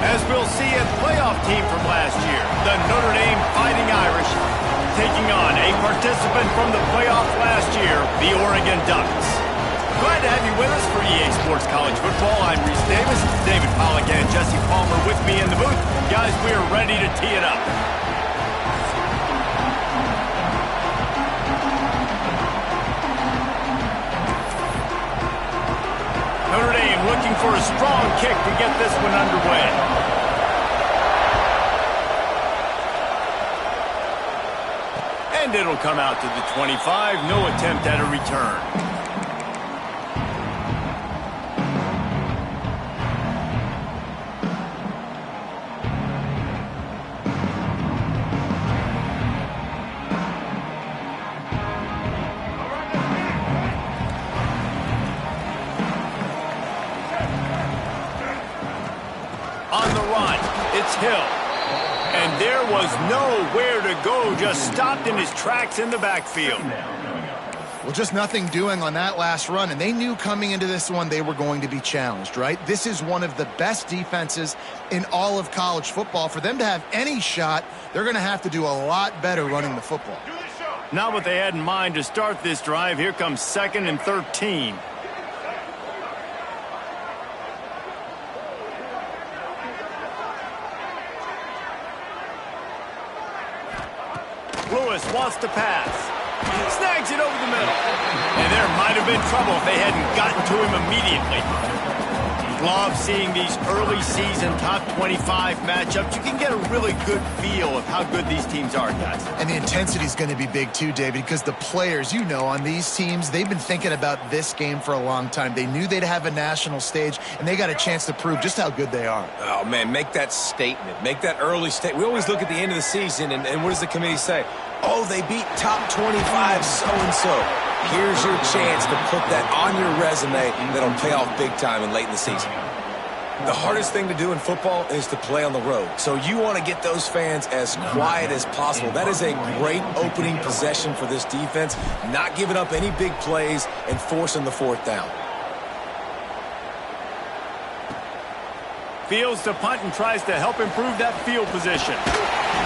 As we'll see a playoff team from last year, the Notre Dame Fighting Irish, taking on a participant from the playoff last year, the Oregon Ducks. Glad to have you with us for EA Sports College Football. I'm Reese Davis, David Pollack and Jesse Palmer with me in the booth. Guys, we are ready to tee it up. Notre Dame looking for a strong kick to get this one underway. And it'll come out to the 25. No attempt at a return. On the run, it's Hill. And there was nowhere to go, just stopped in his tracks in the backfield. Well, just nothing doing on that last run, and they knew coming into this one they were going to be challenged, right? This is one of the best defenses in all of college football. For them to have any shot, they're going to have to do a lot better running the football. Not what they had in mind to start this drive. Here comes 2nd and 13. Lewis wants to pass. Snags it over the middle. And there might have been trouble if they hadn't gotten to him immediately. Love seeing these early season top 25 matchups. You can get a really good feel of how good these teams are, guys. And the intensity is going to be big too, David, because the players, you know, on these teams, they've been thinking about this game for a long time. They knew they'd have a national stage, and they got a chance to prove just how good they are. Oh, man, make that statement. Make that early statement. We always look at the end of the season, and what does the committee say? Oh, they beat top 25 so-and-so. Here's your chance to put that on your resume that'll pay off big time and late in the season. The hardest thing to do in football is to play on the road. So you want to get those fans as quiet as possible. That is a great opening possession for this defense, not giving up any big plays and forcing the 4th down. Fields to punt and tries to help improve that field position.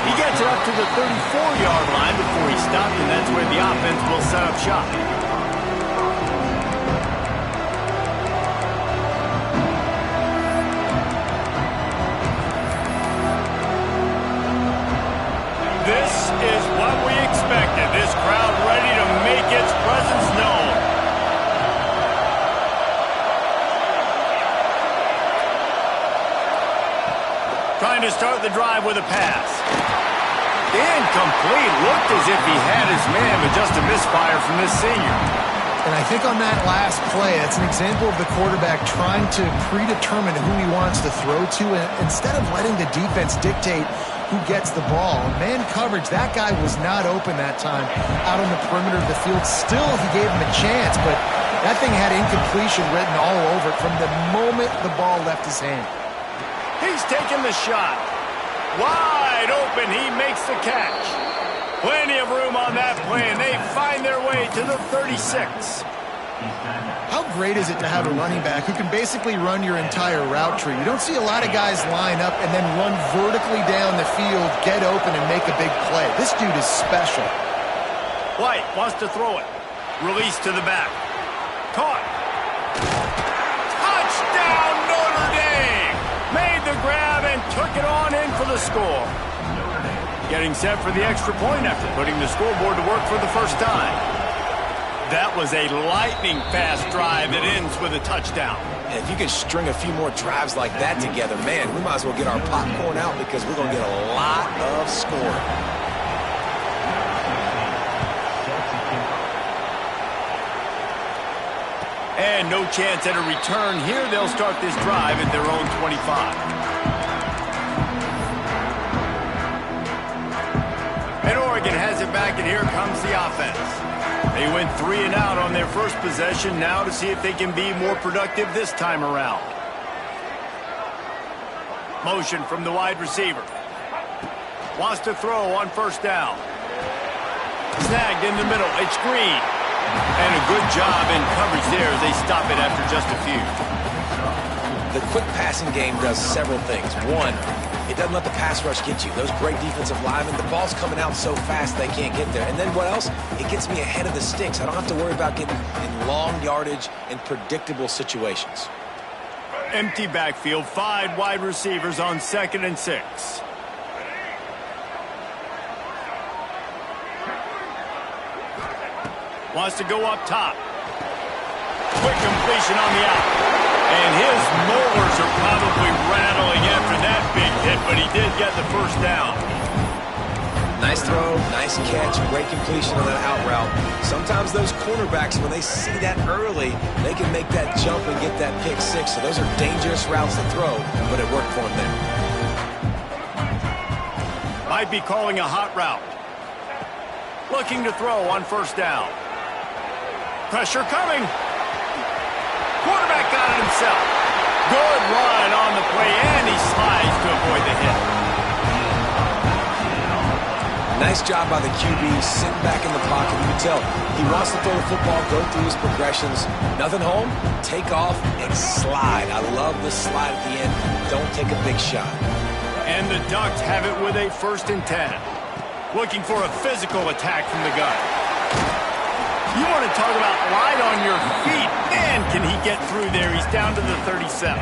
He gets it up to the 34-yard line before he stopped, and that's where the offense will set up shop. This is what we expected. This crowd ready to make its presence known. Trying to start the drive with a pass. Incomplete. Looked as if he had his man, but just a misfire from this senior. And I think on that last play, it's an example of the quarterback trying to predetermine who he wants to throw to, and instead of letting the defense dictate who gets the ball. Man coverage, that guy was not open that time out on the perimeter of the field. Still, he gave him a chance, but that thing had incompletion written all over it from the moment the ball left his hand. He's taking the shot. Wide open, he makes the catch. Plenty of room on that play, and they find their way to the 36. How great is it to have a running back who can basically run your entire route tree? You don't see a lot of guys line up and then run vertically down the field, get open, and make a big play. This dude is special. White wants to throw it. Release to the back. Caught. Touchdown, Notre Dame! Made the grab and took it on in for the score. Getting set for the extra point after putting the scoreboard to work for the first time. That was a lightning-fast drive that ends with a touchdown. And if you can string a few more drives like that together, man, we might as well get our popcorn out because we're going to get a lot of scoring. And no chance at a return here. They'll start this drive at their own 25. And Oregon has it back, and here comes the offense. They went 3 and out on their first possession. Now to see if they can be more productive this time around. Motion from the wide receiver. Wants to throw on first down. Snagged in the middle. It's Green. And a good job in coverage there as they stop it after just a few. The quick passing game does several things. One, it doesn't let the pass rush get you. Those great defensive linemen, the ball's coming out so fast they can't get there. And then what else? It gets me ahead of the sticks. I don't have to worry about getting in long yardage and predictable situations. Empty backfield, 5 wide receivers on 2nd and 6. Wants to go up top. Quick completion on the out. And his molars are probably rattling after that big hit, but he did get the first down. Nice throw, nice catch, great completion on that out route. Sometimes those cornerbacks, when they see that early, they can make that jump and get that pick 6. So those are dangerous routes to throw, but it worked for him there. Might be calling a hot route. Looking to throw on 1st down. Pressure coming. Quarterback got it himself. Good run on the play, and he slides to avoid the hit. Nice job by the QB, sitting back in the pocket. You can tell he wants to throw the football, go through his progressions. Nothing home, take off, and slide. I love the slide at the end. Don't take a big shot. And the Ducks have it with a 1st and 10. Looking for a physical attack from the gun. You want to talk about light on your feet. Man, can he get through there. He's down to the 37.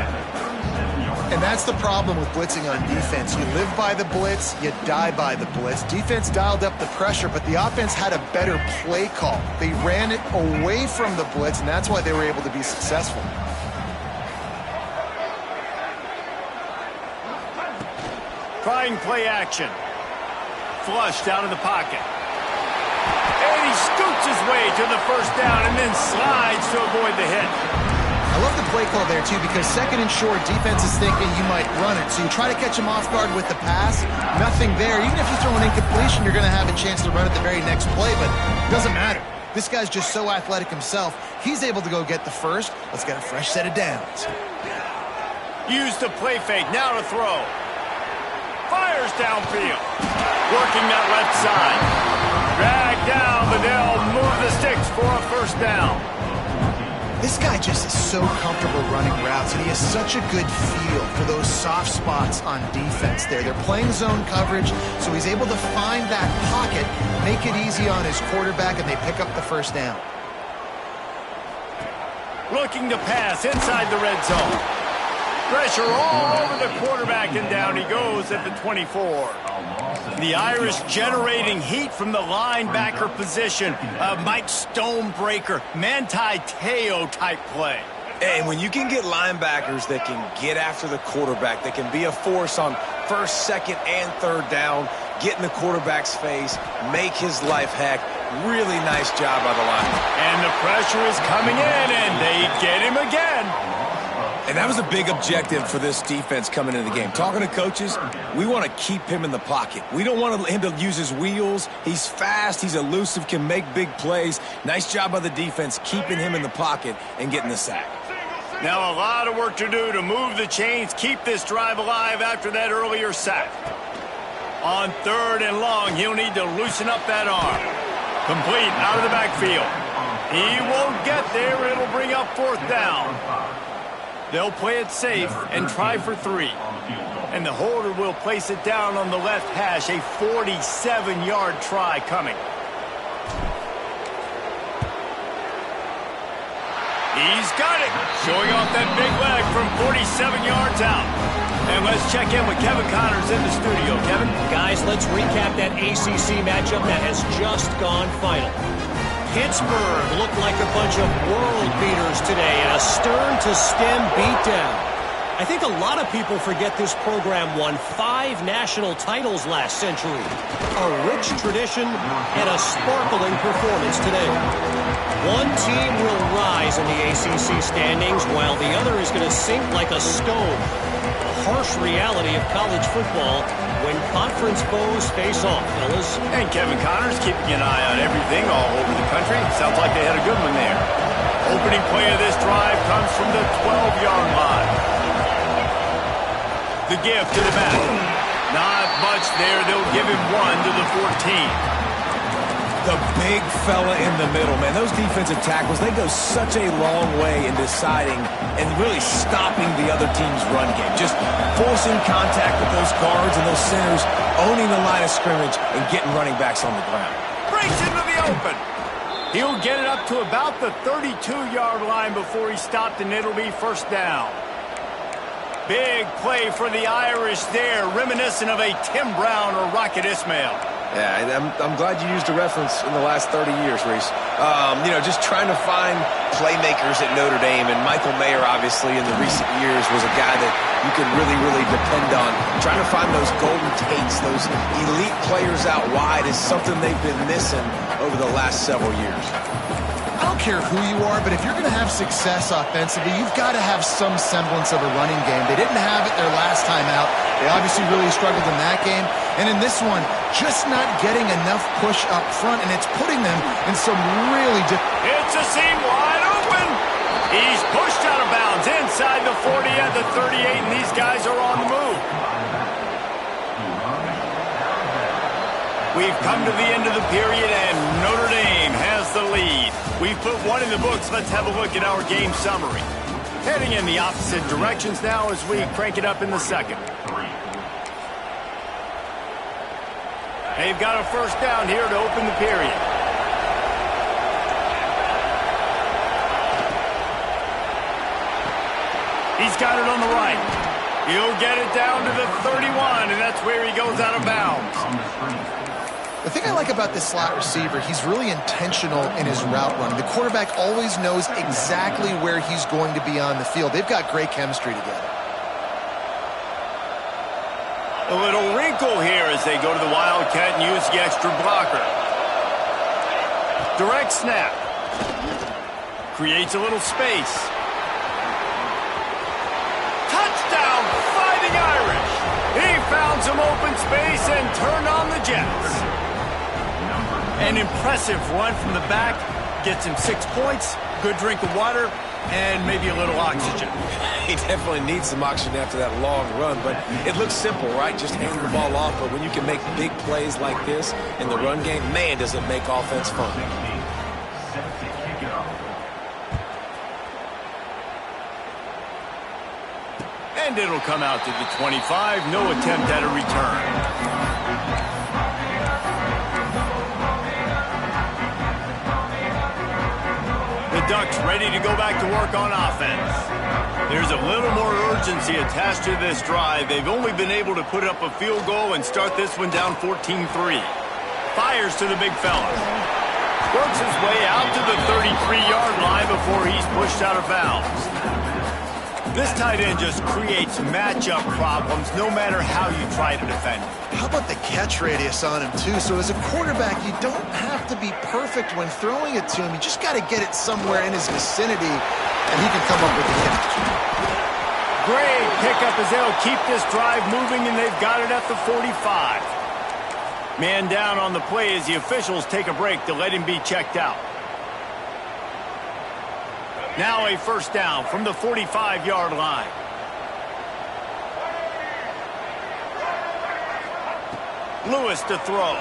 And that's the problem with blitzing on defense. You live by the blitz, you die by the blitz. Defense dialed up the pressure, but the offense had a better play call. They ran it away from the blitz, and that's why they were able to be successful. Trying play action. Flushed out of the pocket. And he scoots his way to the 1st down and then slides to avoid the hit. I love the play call there, too, because 2nd and short, defense is thinking you might run it. So you try to catch him off guard with the pass, nothing there. Even if you throw an incompletion, you're going to have a chance to run it the very next play, but it doesn't matter. This guy's just so athletic himself. He's able to go get the first. Let's get a fresh set of downs. Use the play fake, now to throw. Fires downfield. Working that left side. Drag down, but they'll move the sticks for a 1st down. This guy just is so comfortable running routes, and he has such a good feel for those soft spots on defense there. They're playing zone coverage, so he's able to find that pocket, make it easy on his quarterback, and they pick up the 1st down. Looking to pass inside the red zone. Pressure all over the quarterback, and down he goes at the 24. The Irish generating heat from the linebacker position. Mike Stonebreaker, Manti Te'o type play. And when you can get linebackers that can get after the quarterback, that can be a force on 1st, 2nd, and 3rd down, get in the quarterback's face, make his life heck. Really nice job by the line. And the pressure is coming in, and they get him again. And that was a big objective for this defense coming into the game. Talking to coaches, we want to keep him in the pocket. We don't want him to use his wheels. He's fast, he's elusive, can make big plays. Nice job by the defense keeping him in the pocket and getting the sack. Now a lot of work to do to move the chains, keep this drive alive after that earlier sack. On 3rd and long, he'll need to loosen up that arm. Complete out of the backfield. He won't get there. It'll bring up 4th down. They'll play it safe and try for 3. And the holder will place it down on the left hash. A 47-yard try coming. He's got it. Showing off that big leg from 47 yards out. And let's check in with Kevin Connors in the studio. Kevin? Guys, let's recap that ACC matchup that has just gone final. Pittsburgh looked like a bunch of world beaters today in a stern-to-stem beatdown. I think a lot of people forget this program won 5 national titles last century. A rich tradition and a sparkling performance today. One team will rise in the ACC standings while the other is going to sink like a stone. The harsh reality of college football when conference foes face off, fellas. And Kevin Connors keeping an eye on everything all over the country. Sounds like they had a good one there. Opening play of this drive comes from the 12-yard line. The give to the back. Not much there. They'll give him 1 to the 14. The big fella in the middle, man. Those defensive tackles, they go such a long way in deciding and really stopping the other team's run game. Just forcing contact with those guards and those centers, owning the line of scrimmage, and getting running backs on the ground. Breaks into the open. He'll get it up to about the 32-yard line before he stopped, and it'll be first down. Big play for the Irish there, reminiscent of a Tim Brown or Rocket Ismail. Yeah, I'm glad you used a reference in the last 30 years, Reese. You know, just trying to find playmakers at Notre Dame, and Michael Mayer, obviously, in the recent years, was a guy that you can really, really depend on. Trying to find those golden takes, those elite players out wide is something they've been missing over the last several years. I don't care who you are, but if you're going to have success offensively, you've got to have some semblance of a running game. They didn't have it their last time out. They obviously really struggled in that game. And in this one, just not getting enough push up front, and it's putting them in some really It's a seam wide open. He's pushed out of bounds inside the 40 at the 38, and these guys are on the move. We've come to the end of the period, and Notre Dame has the lead. We've put one in the books. Let's have a look at our game summary. Heading in the opposite directions now as we crank it up in the second. They've got a first down here to open the period. He's got it on the right. He'll get it down to the 31, and that's where he goes out of bounds. The thing I like about this slot receiver, he's really intentional in his route running. The quarterback always knows exactly where he's going to be on the field. They've got great chemistry together. A little wrinkle here as they go to the Wildcat and use the extra blocker. Direct snap. Creates a little space. Touchdown, Fighting Irish. He found some open space and turned on the Jets. An impressive run from the back. Gets him 6 points, good drink of water, and maybe a little oxygen. He definitely needs some oxygen after that long run, but it looks simple, right? Just hand the ball off, but when you can make big plays like this in the run game, man, does it make offense fun. And it'll come out to the 25. No attempt at a return. The Ducks ready to go back to work on offense. There's a little more urgency attached to this drive. They've only been able to put up a field goal and start this one down 14-3. Fires to the big fella. Works his way out to the 33-yard line before he's pushed out of bounds. This tight end just creates matchup problems no matter how you try to defend him. How about the catch radius on him, too? So as a quarterback, you don't have to be perfect when throwing it to him. You just got to get it somewhere in his vicinity, and he can come up with the catch. Great pickup as they'll keep this drive moving, and they've got it at the 45. Man down on the play as the officials take a break to let him be checked out. Now a first down from the 45-yard line. Lewis to throw.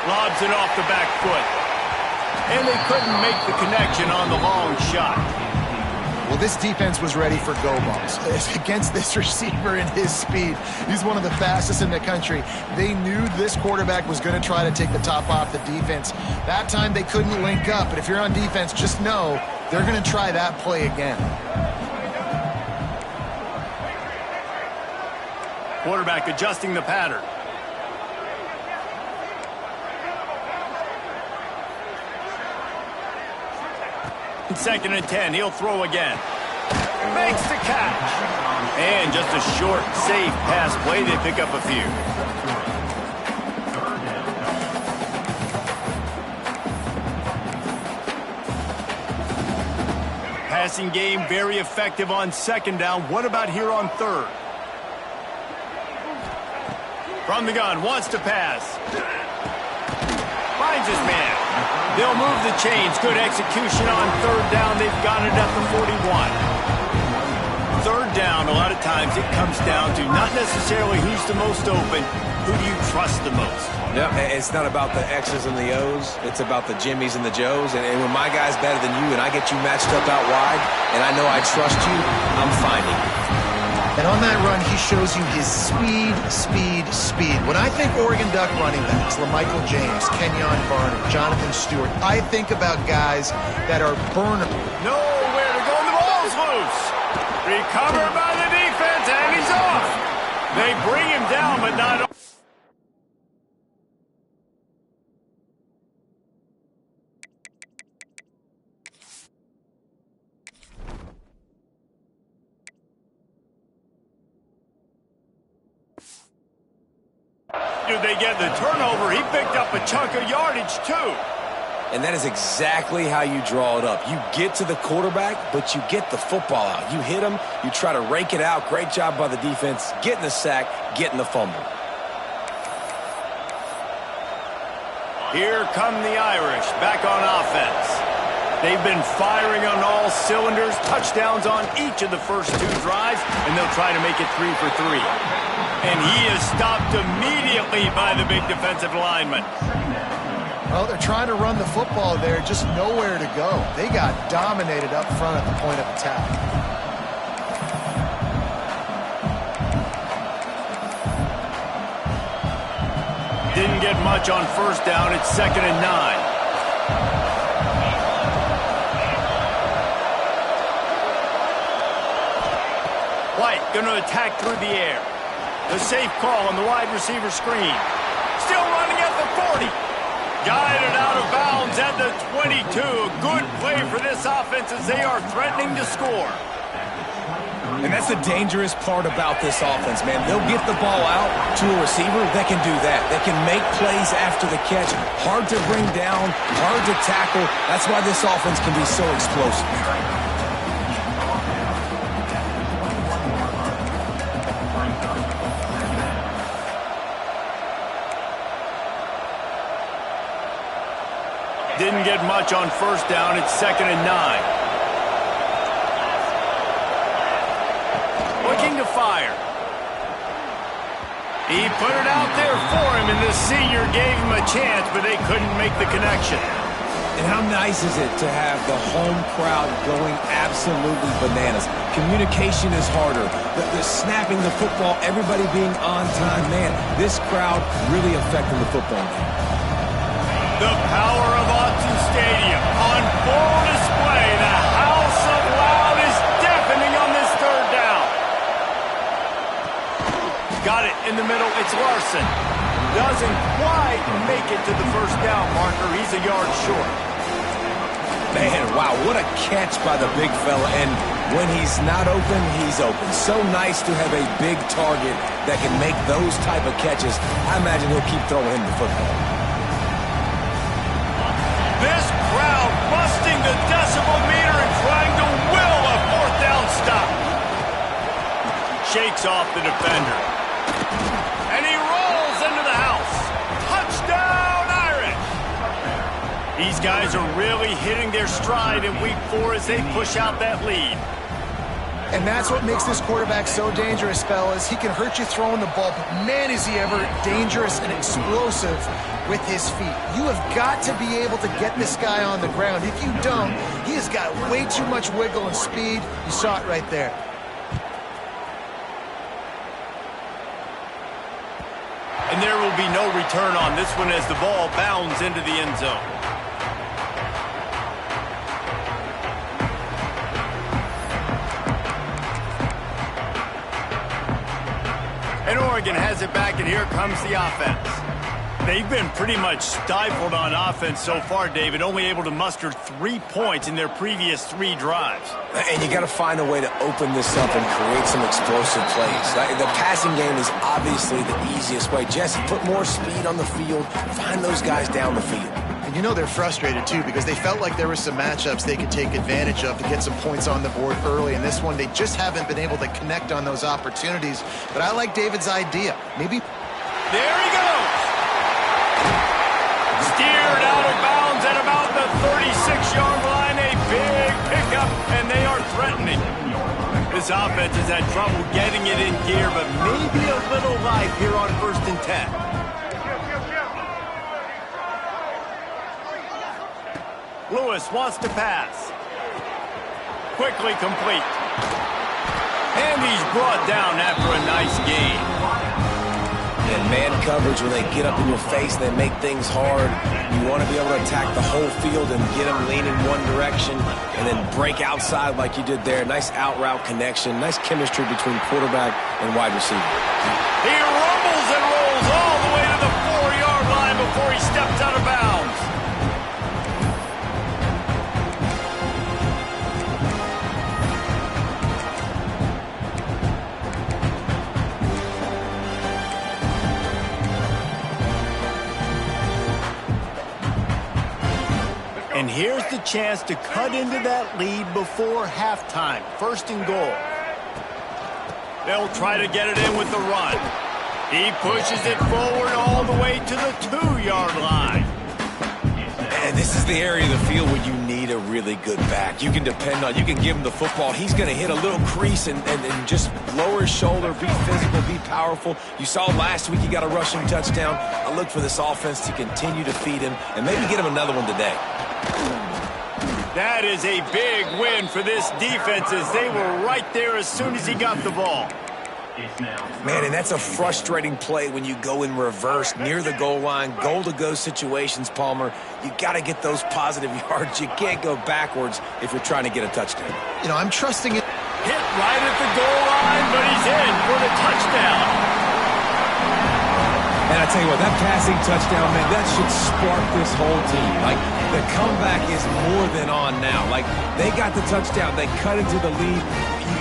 Lobs it off the back foot. And they couldn't make the connection on the long shot. Well, this defense was ready for go balls. Against this receiver and his speed, he's one of the fastest in the country. They knew this quarterback was going to try to take the top off the defense. That time they couldn't link up, but if you're on defense, just know they're going to try that play again. Quarterback adjusting the pattern. Second and 10, he'll throw again. Makes the catch. And just a short, safe pass play. They pick up a few. Passing game very effective on second down. What about here on third? From the gun, wants to pass. Finds his man. They'll move the chains. Good execution on third down. They've got it at the 41. Third down a lot of times it comes down to not necessarily who's the most open, who do you trust the most? Yeah, it's not about the X's and the O's. It's about the Jimmys and the Joes. And when my guy's better than you and I get you matched up out wide and I know I trust you, I'm finding you. And on that run, he shows you his speed. When I think Oregon Duck running backs, LaMichael James, Kenyon Barner, Jonathan Stewart, I think about guys that are burnable. Nowhere to go, the ball's loose. Recovered by the defense, and he's off. They bring him down, but not... They get the turnover. He picked up a chunk of yardage, too. And that is exactly how you draw it up. You get to the quarterback, but you get the football out. You hit him, you try to rake it out. Great job by the defense, getting the sack, getting the fumble. Here come the Irish, back on offense. They've been firing on all cylinders, touchdowns on each of the first 2 drives, and they'll try to make it 3 for 3. And he is stopped immediately by the big defensive lineman. Well, they're trying to run the football there, just nowhere to go. They got dominated up front at the point of attack. Didn't get much on first down. It's 2nd and 9. White going to attack through the air. The safe call on the wide receiver screen. Still running at the 40. Guided out of bounds at the 22. A good play for this offense as they are threatening to score. And that's the dangerous part about this offense, man. They'll get the ball out to a receiver. They can do that. They can make plays after the catch. Hard to bring down, hard to tackle. That's why this offense can be so explosive. Didn't get much on first down. It's 2nd and 9. Looking to fire. He put it out there for him, and the senior gave him a chance, but they couldn't make the connection. And how nice is it to have the home crowd going absolutely bananas? Communication is harder. The snapping the football, everybody being on time. Man, this crowd really affecting the football game. The power of Autzen Stadium on full display. The house of loud is deafening on this 3rd down. Got it in the middle. It's Larson. Doesn't quite make it to the first down marker. He's a yard short. Man, wow, what a catch by the big fella. And when he's not open, he's open. So nice to have a big target that can make those type of catches. I imagine he'll keep throwing him the football. This crowd busting the decibel meter and trying to will a 4th down stop. Shakes off the defender. And he rolls into the house. Touchdown, Irish! These guys are really hitting their stride in week 4 as they push out that lead. And that's what makes this quarterback so dangerous, fellas. He can hurt you throwing the ball, but man, is he ever dangerous and explosive with his feet. You have got to be able to get this guy on the ground. If you don't, he has got way too much wiggle and speed. You saw it right there. And there will be no return on this one as the ball bounds into the end zone. And Oregon has it back, and here comes the offense. They've been pretty much stifled on offense so far, David, only able to muster 3 points in their previous 3 drives. And you got to find a way to open this up and create some explosive plays. The passing game is obviously the easiest way. Jesse, put more speed on the field. Find those guys down the field. And you know they're frustrated, too, because they felt like there were some matchups they could take advantage of to get some points on the board early. And this one, they just haven't been able to connect on those opportunities. But I like David's idea. Maybe... There he goes! Steered out of bounds at about the 36-yard line. A big pickup, and they are threatening. This offense has had trouble getting it in gear, but maybe a little life here on 1st and 10. Lewis wants to pass. Quickly complete. And he's brought down after a nice gain. And man coverage, when they get up in your face, they make things hard. You want to be able to attack the whole field and get them leaning one direction and then break outside like you did there. Nice out route connection. Nice chemistry between quarterback and wide receiver. He rumbles and rolls all the way to the 4-yard line before he steps out of bounds. And here's the chance to cut into that lead before halftime. 1st and goal. They'll try to get it in with the run. He pushes it forward all the way to the 2-yard line. And this is the area of the field where you need a really good back. You can depend on, you can give him the football. He's going to hit a little crease and just lower his shoulder, be physical, be powerful. You saw last week he got a rushing touchdown. I look for this offense to continue to feed him and maybe get him another one today. That is a big win for this defense as they were right there as soon as he got the ball. Man, and that's a frustrating play when you go in reverse near the goal line, goal-to-go situations, Palmer. You got to get those positive yards. You can't go backwards if you're trying to get a touchdown. You know, I'm trusting it. Hit right at the goal line, but he's in for the touchdown. And I tell you what, that passing touchdown, man, that should spark this whole team. Like, the comeback is more than on now. Like, they got the touchdown. They cut into the lead.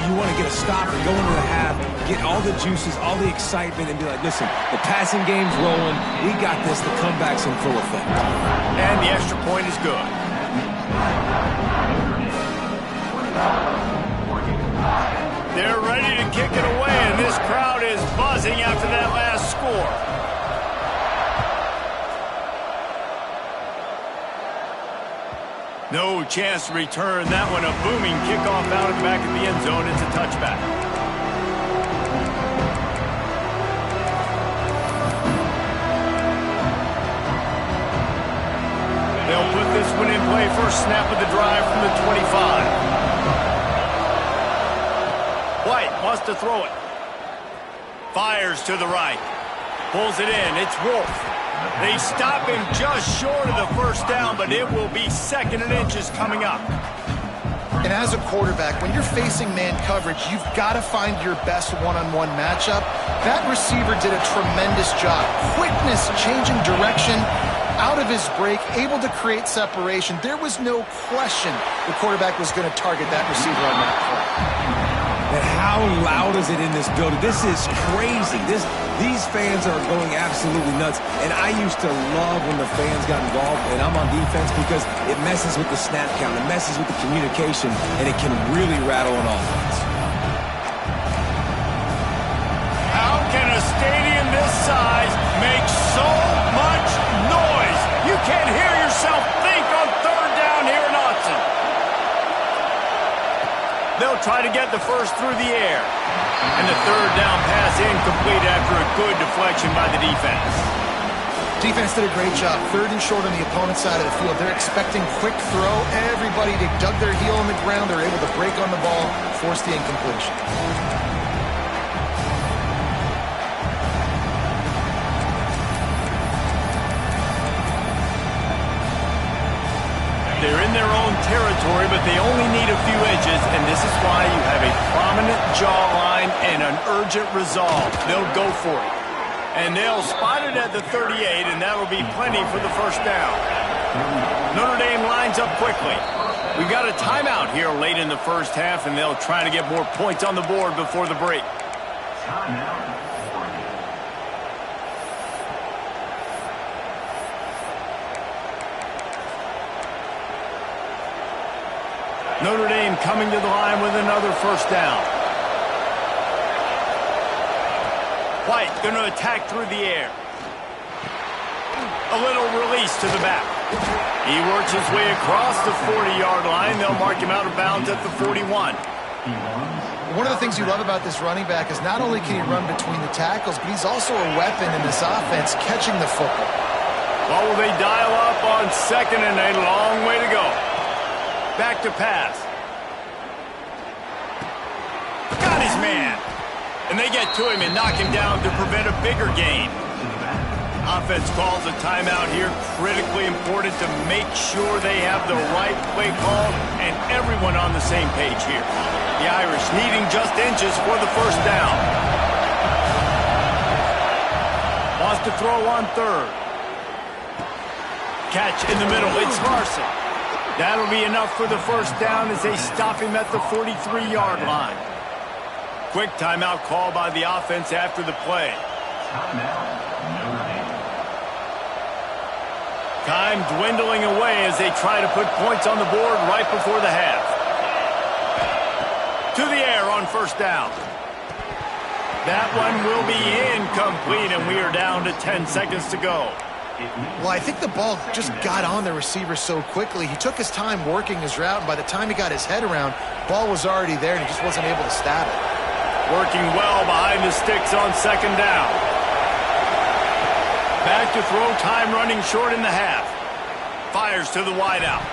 You want to get a stop and go into the half, get all the juices, all the excitement, and be like, listen, the passing game's rolling. We got this. The comeback's in full effect. And the extra point is good. They're ready to kick it away, and this crowd is buzzing after that last score. No chance to return that one. A booming kickoff out of the back of the end zone. It's a touchback. They'll put this one in play. First snap of the drive from the 25. White wants to throw it. Fires to the right. Pulls it in. It's Wolf. They stop him just short of the first down, but it will be 2nd and inches coming up. And as a quarterback, when you're facing man coverage, you've got to find your best one-on-one matchup. That receiver did a tremendous job. Quickness, changing direction, out of his break, able to create separation. There was no question the quarterback was going to target that receiver on that play. And how loud is it in this building? This is crazy. These fans are going absolutely nuts. And I used to love when the fans got involved, and I'm on defense because it messes with the snap count. It messes with the communication, and it can really rattle an offense. How can a stadium this size make so much noise? You can't hear yourself think on 3rd down here in Austin. They'll try to get the first through the air. And the 3rd down pass incomplete after a good deflection by the defense. Defense did a great job. 3rd and short on the opponent's side of the field. They're expecting quick throw. Everybody, they dug their heel on the ground. They're able to break on the ball, force the incompletion. They're in their own territory, but they only need a few inches, and this is why you have a prominent jawline and an urgent resolve. They'll go for it. And they'll spot it at the 38, and that'll be plenty for the first down. Notre Dame lines up quickly. We've got a timeout here late in the first half, and they'll try to get more points on the board before the break. Notre Dame coming to the line with another first down. White going to attack through the air. A little release to the back. He works his way across the 40-yard line. They'll mark him out of bounds at the 41. One of the things you love about this running back is not only can he run between the tackles, but he's also a weapon in this offense catching the football. Well, will they dial up on 2nd and a long way to go? Back to pass. Got his man. And they get to him and knock him down to prevent a bigger gain. Offense calls a timeout here. Critically important to make sure they have the right play call and everyone on the same page here. The Irish needing just inches for the first down. Wants to throw on 3rd. Catch in the middle. It's Larson. That'll be enough for the first down as they stop him at the 43-yard line. Quick timeout call by the offense after the play. Time dwindling away as they try to put points on the board right before the half. To the air on first down. That one will be incomplete, and we are down to 10 seconds to go. Well, I think the ball just got on the receiver so quickly. He took his time working his route, and by the time he got his head around, ball was already there, and he just wasn't able to stab it. Working well behind the sticks on 2nd down. Back to throw, time running short in the half. Fires to the wideout.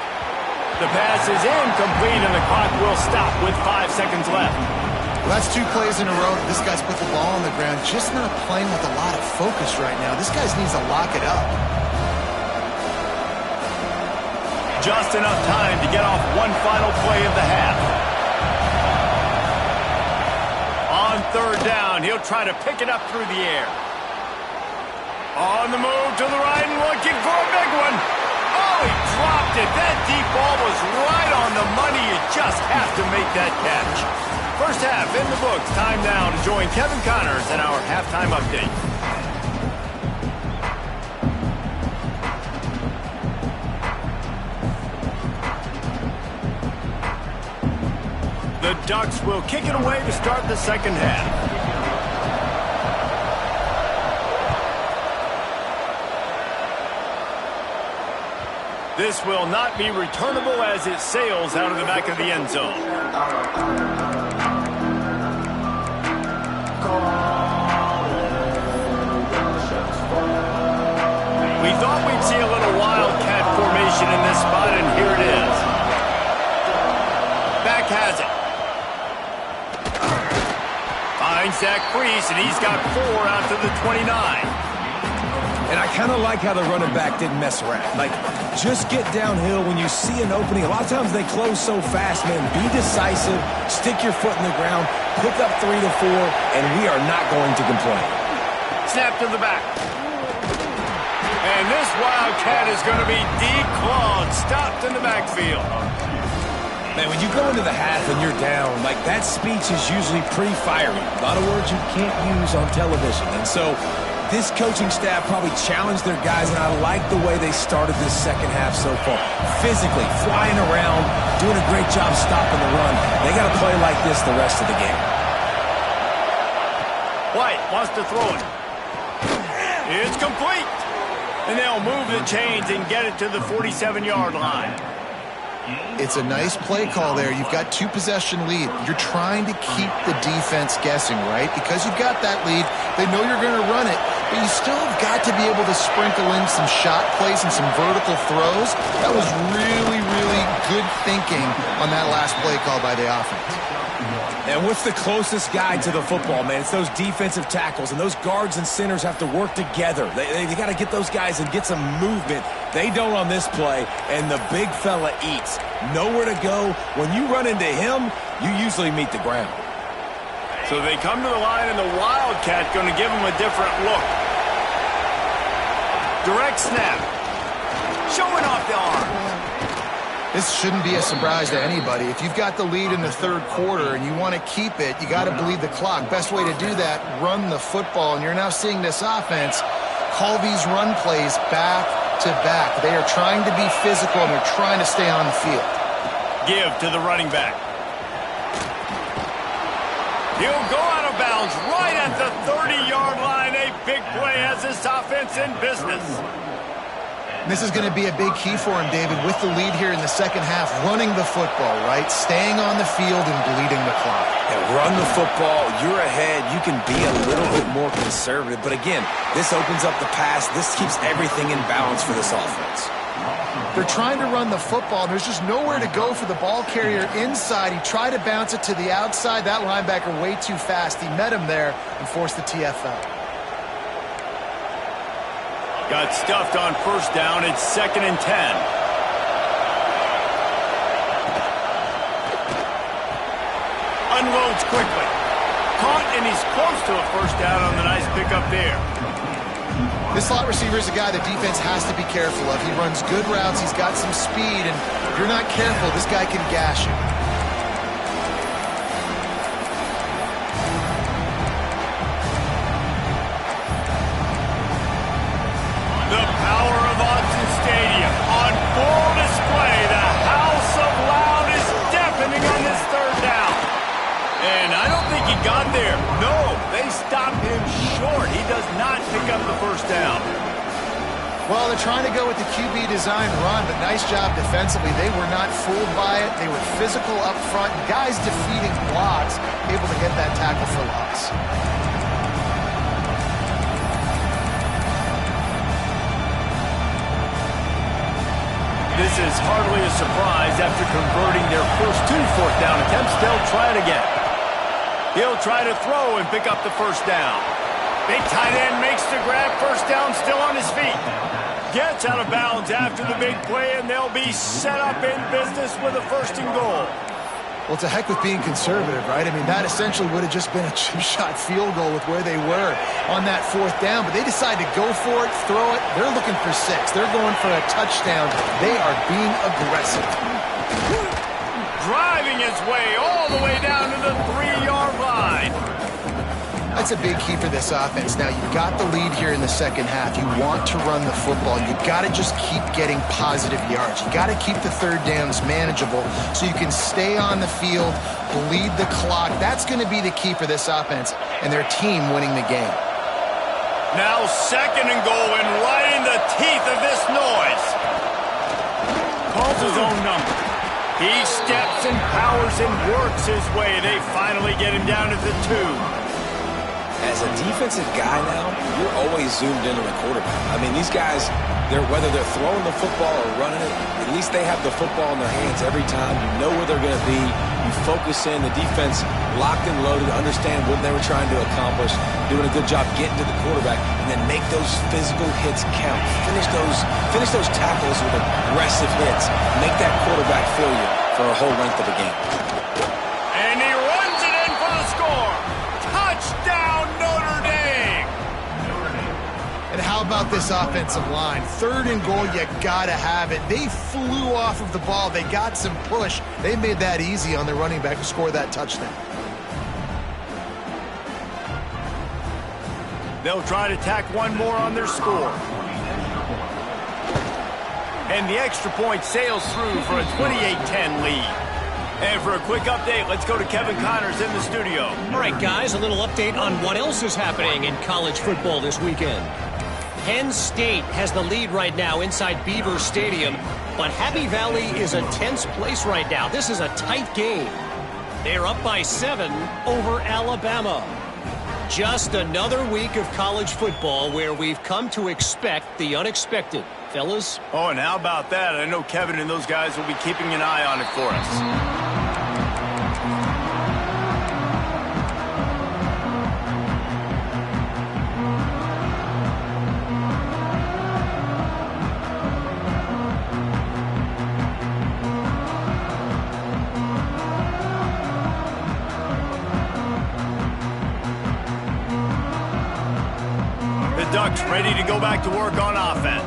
The pass is incomplete, and the clock will stop with 5 seconds left. Well, that's 2 plays in a row. This guy's put the ball on the ground, just not playing with a lot of focus right now. This guy needs to lock it up. Just enough time to get off one final play of the half. On 3rd down, he'll try to pick it up through the air. On the move to the right and looking for a big one. Oh, he dropped it. That deep ball was right on the money. You just have to make that catch. First half in the books. Time now to join Kevin Connors in our halftime update. The Ducks will kick it away to start the second half. This will not be returnable as it sails out of the back of the end zone. We thought we'd see a little wildcat formation in this spot, and here it is. Back has it. Finds that crease, and he's got 4 out to the 29. And I kind of like how the running back didn't mess around. Like, just get downhill when you see an opening. A lot of times they close so fast, man. Be decisive, stick your foot in the ground, pick up 3 to 4, and we are not going to complain. Snap to the back. And this Wildcat is going to be declawed, stopped in the backfield. Man, when you go into the half and you're down, like, that speech is usually pretty fiery. A lot of words you can't use on television. And so this coaching staff probably challenged their guys, and I like the way they started this second half so far. Physically, flying around, doing a great job stopping the run. They got to play like this the rest of the game. White wants to throw it. It's complete. And they'll move the chains and get it to the 47-yard line. It's a nice play call there. You've got 2-possession lead. You're trying to keep the defense guessing, right? Because you've got that lead, they know you're going to run it, but you still have got to be able to sprinkle in some shot plays and some vertical throws. That was really, really good thinking on that last play call by the offense. And what's the closest guy to the football, man? It's those defensive tackles, and those guards and centers have to work together. They got to get those guys and get some movement. They don't on this play, and the big fella eats. Nowhere to go. When you run into him, you usually meet the ground. So they come to the line, and the Wildcat going to give him a different look. Direct snap. Showing off the arm. This shouldn't be a surprise to anybody. If you've got the lead in the third quarter and you want to keep it, you got to bleed the clock. Best way to do that, run the football. And you're now seeing this offense call these run plays back to back. They are trying to be physical, and they're trying to stay on the field. Give to the running back. He'll go out of bounds right at the 30-yard line. A big play has this offense in business. This is going to be a big key for him, David, with the lead here in the second half, running the football, right? Staying on the field and bleeding the clock. Yeah, run the football. You're ahead. You can be a little bit more conservative. But again, this opens up the pass. This keeps everything in balance for this offense. They're trying to run the football. There's just nowhere to go for the ball carrier inside. He tried to bounce it to the outside. That linebacker way too fast. He met him there and forced the TFL. Got stuffed on first down. It's 2nd and 10. Unloads quickly. Caught, and he's close to a first down on the nice pickup there. This slot receiver is a guy the defense has to be careful of. He runs good routes. He's got some speed, and if you're not careful, this guy can gash you. The power of Autzen Stadium on full display. The house of loud is deafening on this third down. And I don't think he got there. No, they stopped him short. He does not pick up the first down. Well, they're trying to go with the QB design run, but nice job defensively. They were not fooled by it. They were physical up front. Guys defeating blocks, able to get that tackle for loss. This is hardly a surprise after converting their first 2 fourth-down attempts. They'll try it again. He'll try to throw and pick up the first down. Big tight end makes the grab. First down, still on his feet. Gets out of bounds after the big play, and they'll be set up in business with a 1st and goal. Well, it's a heck with being conservative, right? I mean, that essentially would have just been a chip-shot field goal with where they were on that 4th down, but they decide to go for it, throw it. They're looking for 6. They're going for a touchdown. They are being aggressive. Driving his way all the way down to the 3-yard line. That's a big key for this offense. Now, you've got the lead here in the second half. You want to run the football. You've got to just keep getting positive yards. You got to keep the third downs manageable so you can stay on the field, bleed the clock. That's going to be the key for this offense and their team winning the game. Now 2nd and goal, and right in the teeth of this noise. Calls his own number. He steps and powers and works his way. They finally get him down to the 2. As a defensive guy now, you're always zoomed in on the quarterback. I mean, these guys, whether they're throwing the football or running it, at least they have the football in their hands every time. You know where they're going to be. You focus in. The defense locked and loaded, understand what they were trying to accomplish, doing a good job getting to the quarterback, and then make those physical hits count. Finish those tackles with aggressive hits. Make that quarterback feel you for a whole length of a game. And he runs it in for the score. Touchdown, Notre Dame! And how about this offensive line? 3rd and goal, you got to have it. They flew off of the ball. They got some push. They made that easy on their running back to score that touchdown. They'll try to tack one more on their score. And the extra point sails through for a 28-10 lead. And for a quick update, let's go to Kevin Connors in the studio. All right, guys, a little update on what else is happening in college football this weekend. Penn State has the lead right now inside Beaver Stadium, but Happy Valley is a tense place right now. This is a tight game. They're up by 7 over Alabama. Just another week of college football where we've come to expect the unexpected. Fellas? Oh, and how about that? I know Kevin and those guys will be keeping an eye on it for us. Ducks ready to go back to work on offense.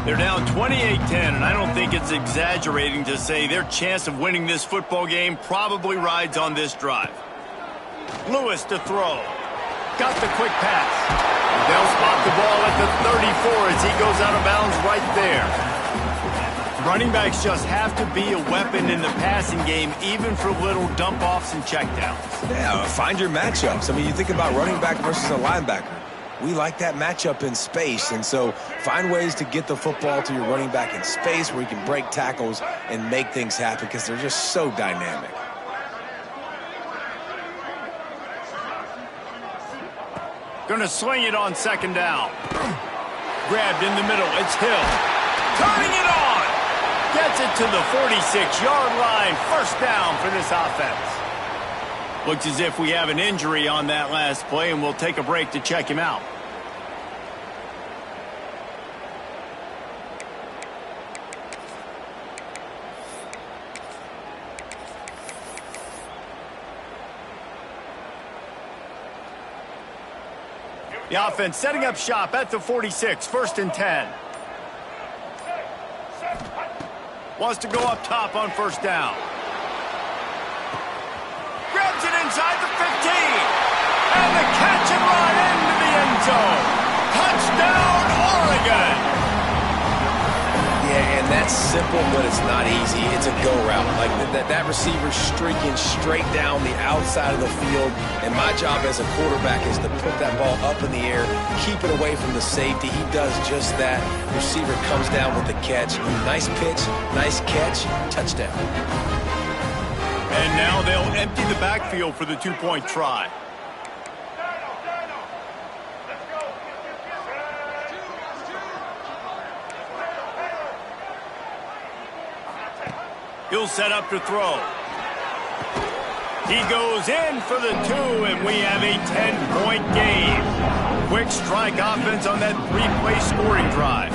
They're down 28-10, and I don't think it's exaggerating to say their chance of winning this football game probably rides on this drive. Lewis to throw. Got the quick pass. They'll spot the ball at the 34 as he goes out of bounds right there. Running backs just have to be a weapon in the passing game, even for little dump-offs and checkdowns. Yeah, find your matchups. I mean, you think about running back versus a linebacker. we like that matchup in space. And so find ways to get the football to your running back in space where you can break tackles and make things happen because they're just so dynamic. Gonna swing it on second down. Grabbed in the middle. It's Hill. Turning it on. Gets it to the 46-yard line. First down for this offense. Looks as if we have an injury on that last play, and we'll take a break to check him out. The offense setting up shop at the 46, 1st and 10. Wants to go up top on first down. Grabs it inside the 15. And the catch and run into the end zone. Touchdown, Oregon. Yeah, and that's simple, but it's not easy. It's a go route. Like that receiver streaking straight down the outside of the field. And my job as a quarterback is to put that ball up in the air, keep it away from the safety. He does just that. Receiver comes down with the catch. Nice pitch, nice catch, touchdown. And now they'll empty the backfield for the two-point try. He'll set up to throw. He goes in for the 2, and we have a 10-point game. Quick strike offense on that 3-play scoring drive.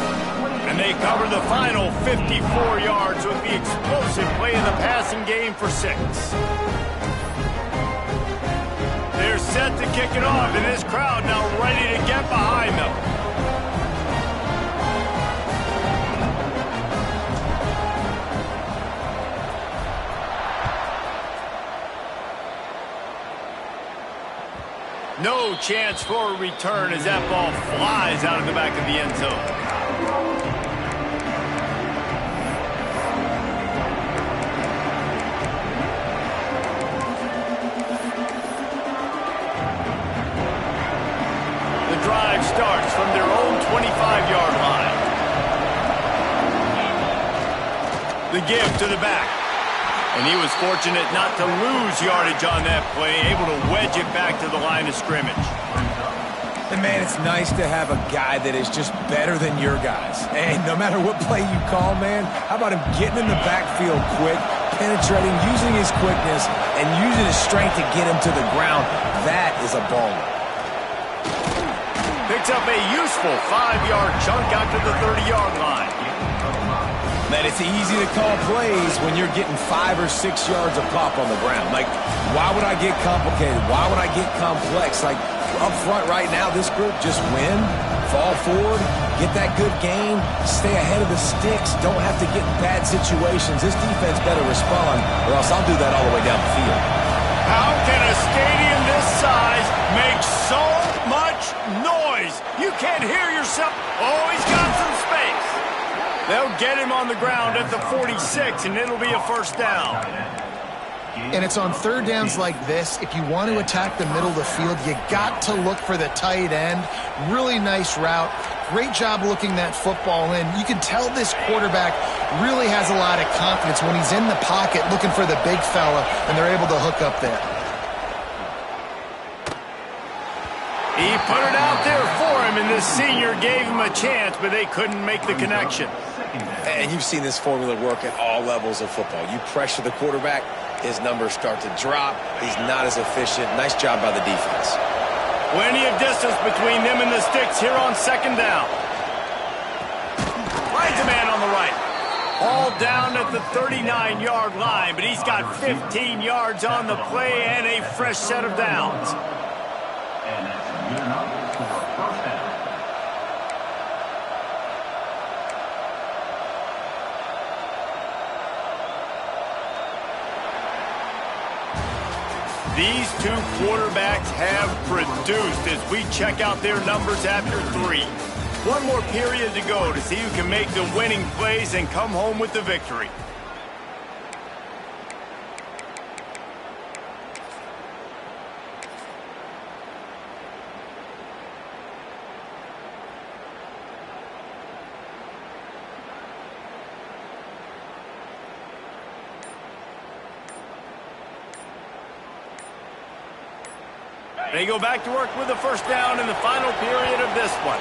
And they cover the final 54 yards with the explosive play in the passing game for 6. They're set to kick it off, and this crowd now ready to get behind them. No chance for a return as that ball flies out of the back of the end zone. The drive starts from their own 25-yard line. The give to the back. And he was fortunate not to lose yardage on that play, able to wedge it back to the line of scrimmage. And, man, it's nice to have a guy that is just better than your guys. And no matter what play you call, man, how about him getting in the backfield quick, penetrating, using his quickness, and using his strength to get him to the ground. That is a baller. Picks up a useful 5-yard chunk out to the 30-yard line. Man, it's easy to call plays when you're getting 5 or 6 yards of pop on the ground. Like, why would I get complicated? Why would I get complex? Like, up front right now, this group just win, fall forward, get that good game, stay ahead of the sticks, don't have to get in bad situations. This defense better respond, or else I'll do that all the way down the field. How can a stadium this size make so much noise? You can't hear yourself. Oh, he's got some space. They'll get him on the ground at the 46, and it'll be a first down. And it's on third downs like this. If you want to attack the middle of the field, you got to look for the tight end. Really nice route. Great job looking that football in. You can tell this quarterback really has a lot of confidence when he's in the pocket looking for the big fella, and they're able to hook up there. He put it out there for him, and this senior gave him a chance, but they couldn't make the connection. And you've seen this formula work at all levels of football. You pressure the quarterback, his numbers start to drop. He's not as efficient. Nice job by the defense. Plenty of distance between them and the sticks here on second down. Finds a man on the right. All down at the 39-yard line, but he's got 15 yards on the play and a fresh set of downs. These two quarterbacks have produced as we check out their numbers after 3. One more period to go to see who can make the winning plays and come home with the victory. They go back to work with the first down in the final period of this one.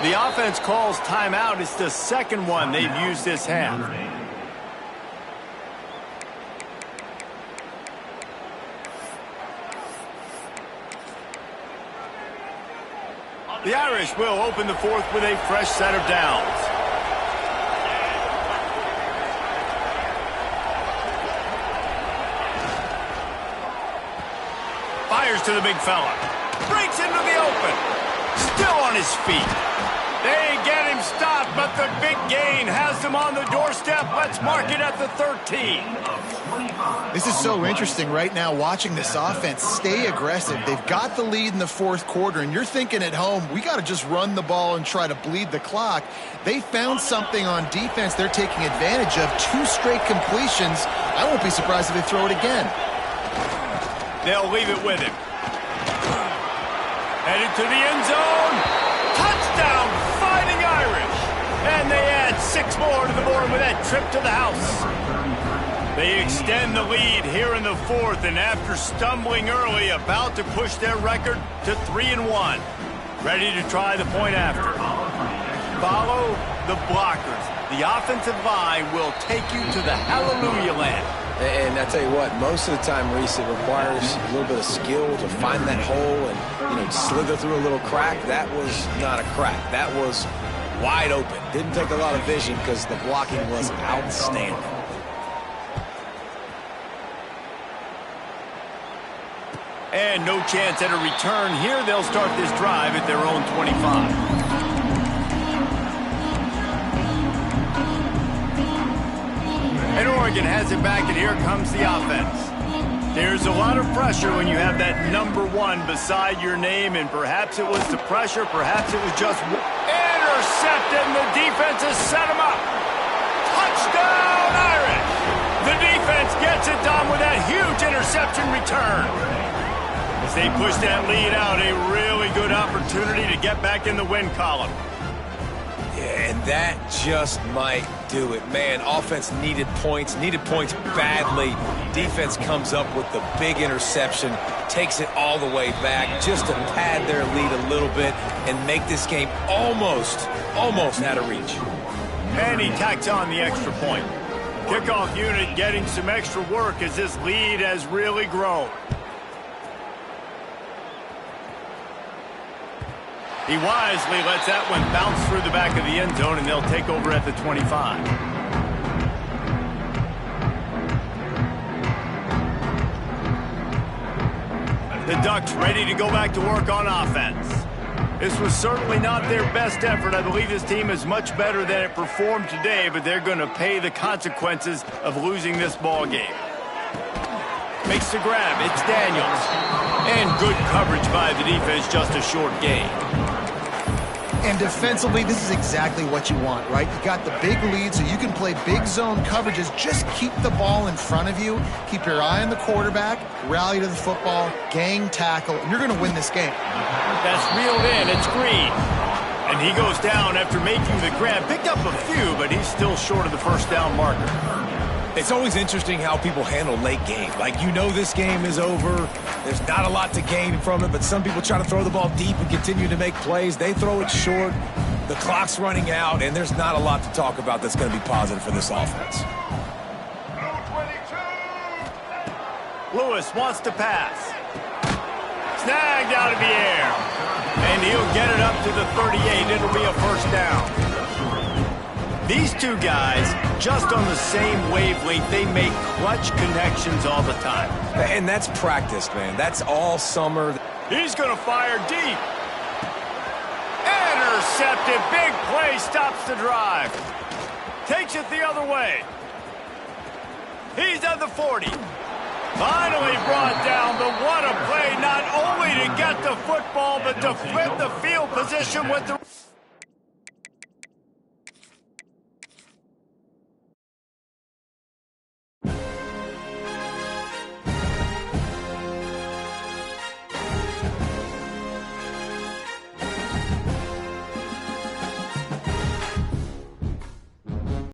The offense calls timeout. It's the second one they've used this half. The Irish will open the fourth with a fresh set of downs. Fires to the big fella. Breaks into the open. Still on his feet. They get him stopped, but the big gain has them on the doorstep. Let's mark it at the 13. This is so interesting right now, watching this offense stay aggressive. They've got the lead in the fourth quarter, and you're thinking at home, we got to just run the ball and try to bleed the clock. They found something on defense they're taking advantage of. 2 straight completions. I won't be surprised if they throw it again. They'll leave it with him. Headed to the end zone. Touchdown, Fighting Irish. And they add 6 more to the board with that trip to the house. They extend the lead here in the fourth, and after stumbling early, about to push their record to 3-1. Ready to try the point after. Follow the blockers. The offensive line will take you to the hallelujah land. And I tell you what, most of the time, Reese, it requires a little bit of skill to find that hole and, slither through a little crack. That was not a crack. That was wide open. Didn't take a lot of vision because the blocking was outstanding. And no chance at a return here. They'll start this drive at their own 25. And Oregon has it back, and here comes the offense. There's a lot of pressure when you have that number 1 beside your name, and perhaps it was the pressure, perhaps it was just intercepted, and the defense has set him up. Touchdown, Irish! The defense gets it done with that huge interception return. As they push that lead out, a really good opportunity to get back in the win column. Yeah, and that just might do it. Man, offense needed points badly. Defense comes up with the big interception, takes it all the way back just to pad their lead a little bit and make this game almost out of reach. And he tacks on the extra point. Kickoff unit getting some extra work as this lead has really grown. He wisely lets that one bounce through the back of the end zone, and they'll take over at the 25. The Ducks ready to go back to work on offense. This was certainly not their best effort. I believe this team is much better than it performed today, but they're going to pay the consequences of losing this ball game. Makes the grab. It's Daniels. And good coverage by the defense, just a short gain. And defensively, this is exactly what you want, right? You got the big lead, so you can play big zone coverages. Just keep the ball in front of you. Keep your eye on the quarterback. Rally to the football. Gang tackle. And you're going to win this game. That's reeled in. It's Green. And he goes down after making the grab. Picked up a few, but he's still short of the first down marker. It's always interesting how people handle late game. Like, this game is over. There's not a lot to gain from it, but some people try to throw the ball deep and continue to make plays. They throw it short. The clock's running out, and there's not a lot to talk about that's going to be positive for this offense. Lewis wants to pass. Snagged out of the air. And he'll get it up to the 38. It'll be a first down. These two guys, just on the same wavelength, they make clutch connections all the time. And that's practice, man. That's all summer. He's going to fire deep. Intercepted. Big play stops the drive. Takes it the other way. He's at the 40. Finally brought down, but what a play, not only to get the football, but to flip the field position with the...